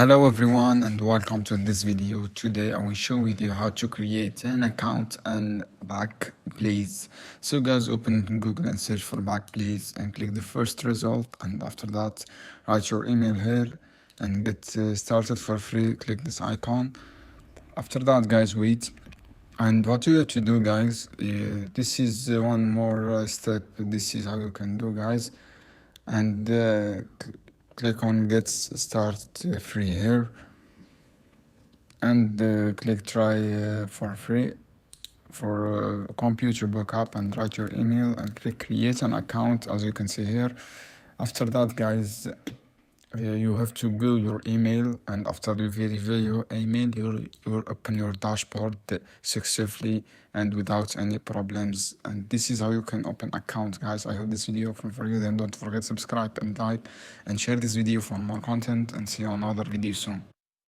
Hello everyone and welcome to this video. Today I will show with you how to create an account on Backblaze. So guys, open Google and search for Backblaze and click the first result, and after that write your email here and get started for free. Click this icon. After that guys, wait, and what you have to do guys, this is one more step. This is how you can do guys, and click on get start free here, and click try for free for computer backup, and write your email and click create an account as you can see here. After that guys, you have to go your email, and after you verify your email, you'll open your dashboard successfully and without any problems. And this is how you can open account guys. I hope this video for you. Then don't forget subscribe and like and share this video for more content, and see you on another video soon.